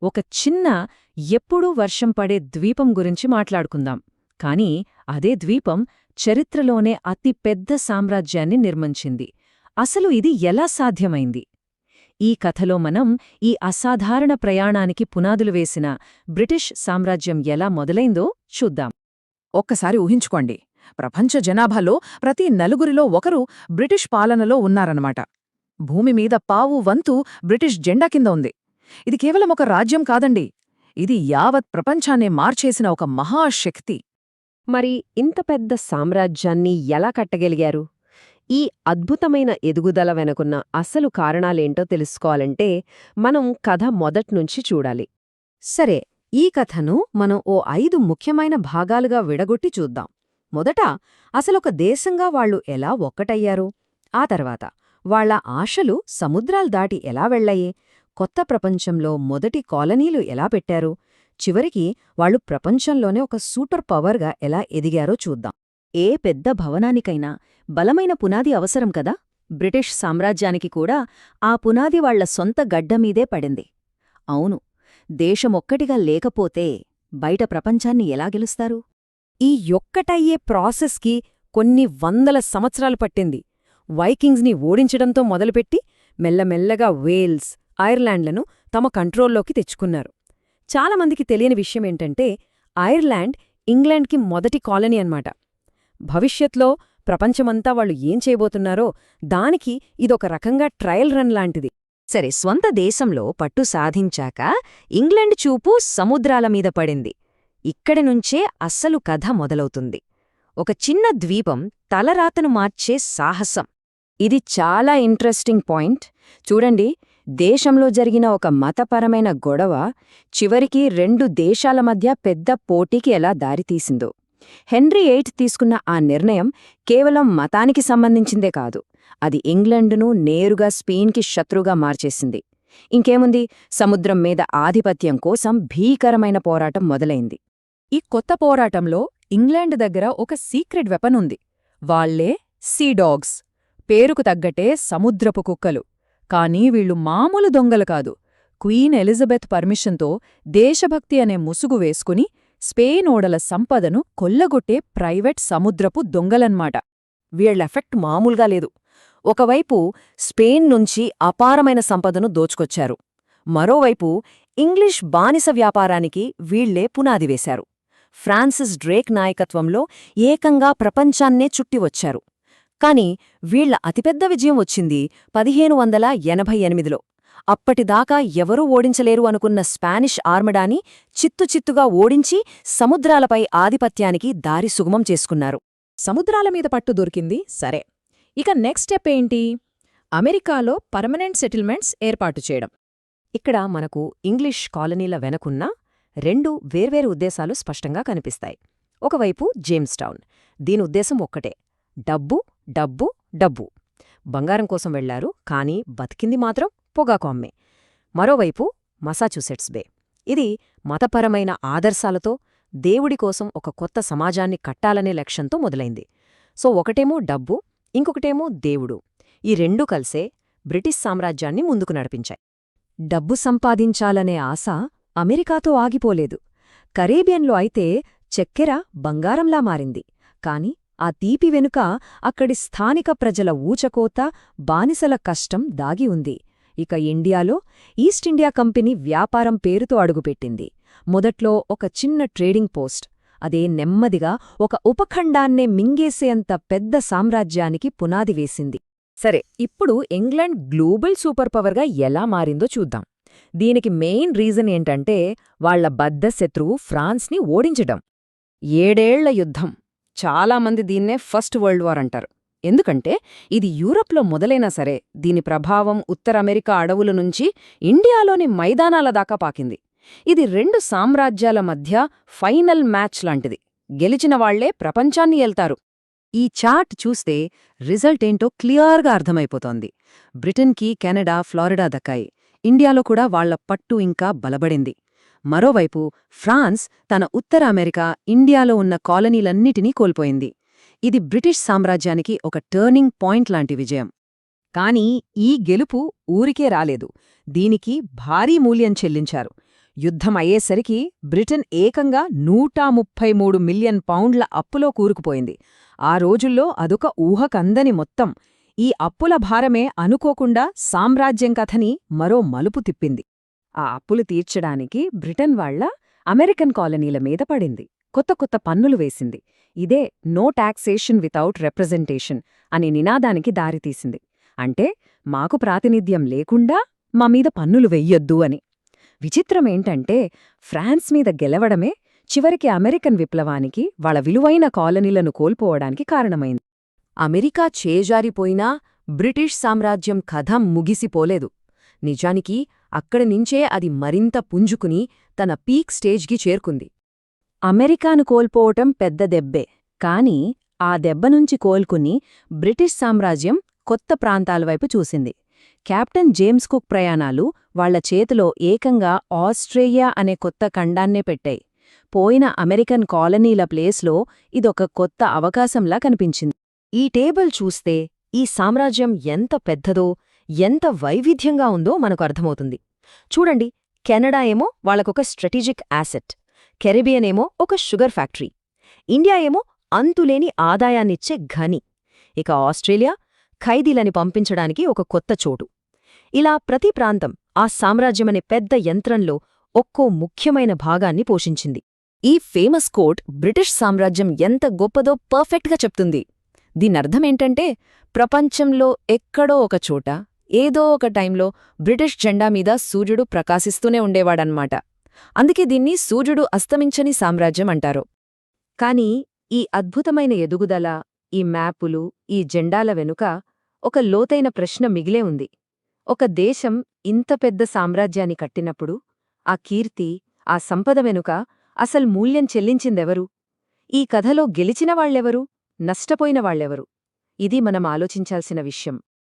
ఒక చిన్న ఎప్పుడూ వర్షం పడే ద్వీపం గురించి మాట్లాడుకుందాం. కాని అదే ద్వీపం చరిత్రలోనే అతి పెద్ద సామ్రాజ్యాన్ని నిర్మించింది. అసలు ఇది ఎలా సాధ్యమైంది? ఈ కథలో మనం ఈ అసాధారణ ప్రయాణానికి పునాదులు వేసిన బ్రిటిష్ సామ్రాజ్యం ఎలా మొదలైందో చూద్దాం. ఒక్కసారి ఊహించుకోండి, ప్రపంచ జనాభాలో ప్రతి నలుగురిలో ఒకరు బ్రిటిష్ పాలనలో ఉన్నారన్నమాట. భూమిమీద పావు వంతు బ్రిటిష్ జెండా కింద ఉంది. ఇది కేవలం ఒక రాజ్యం కాదండి, ఇది యావత్ ప్రపంచాన్నే మార్చేసిన ఒక మహాశక్తి. మరి ఇంత పెద్ద సామ్రాజ్యాన్ని ఎలా కట్టగలిగారు? ఈ అద్భుతమైన ఎదుగుదల వెనుకున్న అసలు కారణాలేంటో తెలుసుకోవాలంటే మనం కథ మొదట్నుంచి చూడాలి. సరే, ఈ కథను మనం ఓ 5 ముఖ్యమైన భాగాలుగా విడగొట్టి చూద్దాం. మొదట అసలొక దేశంగా వాళ్లు ఎలా ఒక్కటయ్యారు, ఆ తర్వాత వాళ్ల ఆశలు సముద్రాలు దాటి ఎలా వెళ్లాయి, కొత్త ప్రపంచంలో మొదటి కాలనీలు ఎలా పెట్టారు, చివరికి వాళ్లు ప్రపంచంలోనే ఒక సూపర్ పవర్గా ఎలా ఎదిగారో చూద్దాం. ఏ పెద్ద భవనానికైనా బలమైన పునాది అవసరం కదా. బ్రిటిష్ సామ్రాజ్యానికి కూడా ఆ పునాది వాళ్ల సొంత గడ్డమీదే పడింది. అవును, దేశమొక్కటిగా లేకపోతే బయట ప్రపంచాన్ని ఎలా గెలుస్తారు? ఈ యొక్కటయ్యే ప్రాసెస్కి కొన్ని వందల సంవత్సరాలు పట్టింది. వైకింగ్స్ని ఓడించడంతో మొదలుపెట్టి మెల్లమెల్లగా వేల్స్, ఐర్లాండ్లను తమ కంట్రోల్లోకి తెచ్చుకున్నారు. చాలామందికి తెలియని విషయమేంటంటే, ఐర్లాండ్ ఇంగ్లాండ్కి మొదటి కాలనీ అన్నమాట. భవిష్యత్లో ప్రపంచమంతా వాళ్లు ఏం చేయబోతున్నారో దానికి ఇదొక రకంగా ట్రయల్ రన్ లాంటిది. సరే, స్వంత దేశంలో పట్టు సాధించాక ఇంగ్లాండ్ చూపు సముద్రాల మీద పడింది. ఇక్కడి నుంచే అస్సలు కథ మొదలవుతుంది. ఒక చిన్న ద్వీపం తలరాతను మార్చే సాహసం. ఇది చాలా ఇంట్రెస్టింగ్ పాయింట్. చూడండి, దేశంలో జరిగిన ఒక మతపరమైన గొడవ చివరికి 2 దేశాల మధ్య పెద్ద పోటీకి ఎలా దారితీసిందో. హెన్రీ VIII తీసుకున్న ఆ నిర్ణయం కేవలం మతానికి సంబంధించిందే కాదు, అది ఇంగ్లండును నేరుగా స్పెయిన్కి శత్రుగా మార్చేసింది. ఇంకేముంది, సముద్రం మీద ఆధిపత్యం కోసం భీకరమైన పోరాటం మొదలైంది. ఈ కొత్త పోరాటంలో ఇంగ్లాండ్ దగ్గర ఒక సీక్రెట్ వెపన్ ఉంది. వాళ్లే సీడాగ్స్, పేరుకు తగ్గటే సముద్రపు కుక్కలు. కానీ వీళ్లు మామూలు దొంగలు కాదు. క్వీన్ ఎలిజబెత్ పర్మిషన్తో దేశభక్తి అనే ముసుగు వేసుకుని స్పెయిన్ ఓడల సంపదను కొల్లగొట్టే ప్రైవేట్ సముద్రపు దొంగలన్మాట. వీళ్ల ఎఫెక్ట్ మామూలుగా లేదు. ఒకవైపు స్పెయిన్ నుంచి అపారమైన సంపదను దోచుకొచ్చారు, మరోవైపు ఇంగ్లీష్ బానిస వ్యాపారానికి వీళ్లే పునాది వేశారు. ఫ్రాన్సిస్ డ్రేక్ నాయకత్వంలో ఏకంగా ప్రపంచాన్నే చుట్టివచ్చారు. కాని వీళ్ల అతిపెద్ద విజయం వచ్చింది 1588లో. అప్పటిదాకా ఎవరూ ఓడించలేరు అనుకున్న స్పానిష్ ఆర్మడాని చిత్తుచిత్తుగా ఓడించి సముద్రాలపై ఆధిపత్యానికి దారి సుగమం చేసుకున్నారు. సముద్రాల మీద పట్టు దొరికింది, సరే. ఇక నెక్స్ట్ స్టెప్ ఏంటి? అమెరికాలో పర్మనెంట్ సెటిల్మెంట్స్ ఏర్పాటు చేయడం. ఇక్కడ మనకు ఇంగ్లీష్ కాలనీల వెనకున్న 2 వేర్వేరు ఉద్దేశాలు స్పష్టంగా కనిపిస్తాయి. ఒకవైపు జేమ్స్ టౌన్, దీని ఉద్దేశం ఒక్కటే, డబ్బు డబ్బు డబ్బు. బంగారం కోసం వెళ్లారు, కానీ బతికింది మాత్రం పొగాకు అమ్మే. మరోవైపు మసాచ్యూసెట్స్ బే, ఇది మతపరమైన ఆదర్శాలతో దేవుడి కోసం ఒక కొత్త సమాజాన్ని కట్టాలనే లక్ష్యంతో మొదలైంది. సో ఒకటేమో డబ్బు, ఇంకొకటేమో దేవుడు. ఈ 2 కలిసే బ్రిటిష్ సామ్రాజ్యాన్ని ముందుకు నడిపించాయి. డబ్బు సంపాదించాలనే ఆశ అమెరికాతో ఆగిపోలేదు. కరేబియన్లో అయితే చక్కెర బంగారంలా మారింది. కాని ఆ తీపి వెనుక అక్కడి స్థానిక ప్రజల ఊచకోత, బానిసల కష్టం దాగి ఉంది. ఇక ఇండియాలో ఈస్ట్ ఇండియా కంపెనీ వ్యాపారం పేరుతో అడుగుపెట్టింది. మొదట్లో ఒక చిన్న ట్రేడింగ్ పోస్ట్, అదే నెమ్మదిగా ఒక ఉపఖండాన్నే మింగేసేంత పెద్ద సామ్రాజ్యానికి పునాది వేసింది. సరే, ఇప్పుడు ఇంగ్లాండ్ గ్లోబల్ సూపర్ పవర్గా ఎలా మారిందో చూద్దాం. దీనికి మెయిన్ రీజన్ ఏంటంటే, వాళ్ల బద్ధశత్రువు ఫ్రాన్స్ని ఓడించడం. 7 ఏళ్ల యుద్ధం. చాలామంది దీన్నే ఫస్ట్ వరల్డ్ వార్ అంటారు. ఎందుకంటే ఇది యూరప్లో మొదలైనా సరే దీని ప్రభావం ఉత్తర అమెరికా అడవుల నుంచి ఇండియాలోని మైదానాల దాకా పాకింది. ఇది 2 సామ్రాజ్యాల మధ్య ఫైనల్ మ్యాచ్ లాంటిది. గెలిచిన వాళ్లే ప్రపంచాన్ని ఏల్తారు. ఈ చార్ట్ చూస్తే రిజల్ట్ ఏంటో క్లియర్గా అర్థమైపోతోంది. బ్రిటన్కి కెనడా, ఫ్లారిడా దక్కాయి. ఇండియాలో కూడా వాళ్ల పట్టు ఇంకా బలపడింది. మరోవైపు ఫ్రాన్స్ తన ఉత్తర అమెరికా, ఇండియాలో ఉన్న కాలనీలన్నిటినీ కోల్పోయింది. ఇది బ్రిటిష్ సామ్రాజ్యానికి ఒక టర్నింగ్ పాయింట్ లాంటి విజయం. కాని ఈ గెలుపు ఊరికే రాలేదు. దీనికి భారీ మూల్యం చెల్లించారు. యుద్ధం అయ్యేసరికి బ్రిటన్ ఏకంగా 133 మిలియన్ పౌండ్ల అప్పులో కూరుకుపోయింది. ఆ రోజుల్లో అదొక ఊహకందని మొత్తం. ఈ అప్పుల భారమే అనుకోకుండా సామ్రాజ్యం కథని మరో మలుపు తిప్పింది. ఆ అప్పులు తీర్చడానికి బ్రిటన్ వాళ్ల అమెరికన్ కాలనీల మీద పడింది. కొత్త కొత్త పన్నులు వేసింది. ఇదే నో టాక్సేషన్ వితౌట్ రిప్రజెంటేషన్ అనే నినాదానికి దారితీసింది. అంటే మాకు ప్రాతినిధ్యం లేకుండా మా మీద పన్నులు వెయ్యొద్దు అని. విచిత్రమేంటంటే ఫ్రాన్స్ మీద గెలవడమే చివరికి అమెరికన్ విప్లవానికి వాళ్ళ విలువైన కాలనీలను కోల్పోవడానికి కారణమైంది. అమెరికా చేజారిపోయినా బ్రిటిష్ సామ్రాజ్యం కథ ముగిసిపోలేదు. నిజానికి అక్కడినుంచే అది మరింత పుంజుకుని తన పీక్ స్టేజ్కి చేరుకుంది. అమెరికాను కోల్పోవటం పెద్ద దెబ్బే, కాని ఆ దెబ్బనుంచి కోలుకుని బ్రిటిష్ సామ్రాజ్యం కొత్త ప్రాంతాలవైపు చూసింది. కెప్టెన్ జేమ్స్ కుక్ ప్రయాణాలు వాళ్ల చేతిలో ఏకంగా ఆస్ట్రేలియా అనే కొత్త ఖండాన్నే పెట్టాయి. పోయిన అమెరికన్ కాలనీల ప్లేస్లో ఇదొక కొత్త అవకాశంలా కనిపించింది. ఈ టేబుల్ చూస్తే ఈ సామ్రాజ్యం ఎంత పెద్దదో, ఎంత వైవిధ్యంగా ఉందో మనకు అర్థమవుతుంది. చూడండి, కెనడా ఏమో వాళ్లకొక స్ట్రాటజిక్ యాసెట్, కెరిబియన్ ఏమో ఒక షుగర్ ఫ్యాక్టరీ, ఇండియా ఏమో అంతులేని ఆదాయాన్నిచ్చే ఘని, ఇక ఆస్ట్రేలియా ఖైదీలని పంపించడానికి ఒక కొత్త చోటు. ఇలా ప్రతి ప్రాంతం ఆ సామ్రాజ్యమనే పెద్ద యంత్రంలో ఒక్కో ముఖ్యమైన భాగాన్ని పోషించింది. ఈ ఫేమస్ కోట్ బ్రిటిష్ సామ్రాజ్యం ఎంత గొప్పదో పర్ఫెక్ట్గా చెప్తుంది. దీనర్థమేంటంటే ప్రపంచంలో ఎక్కడో ఒక చోట ఏదో ఒక టైంలో బ్రిటిష్ జెండా మీద సూర్యుడు ప్రకాశిస్తూనే ఉండేవాడన్మాట. అందుకే దీన్ని సూర్యుడు అస్తమించని సామ్రాజ్యం అంటారు. కాని ఈ అద్భుతమైన ఎదుగుదల, ఈ మ్యాపులు, ఈ జెండాల వెనుక ఒక లోతైన ప్రశ్న మిగిలే ఉంది. ఒక దేశం ఇంత పెద్ద సామ్రాజ్యాన్ని కట్టినప్పుడు ఆ కీర్తి, ఆ సంపద వెనుక అసలు మూల్యం చెల్లించిందెవరు? ఈ కథలో గెలిచిన వాళ్ళెవరు, నష్టపోయిన వాళ్ళెవరు? ఇది మనం ఆలోచించాల్సిన విషయం.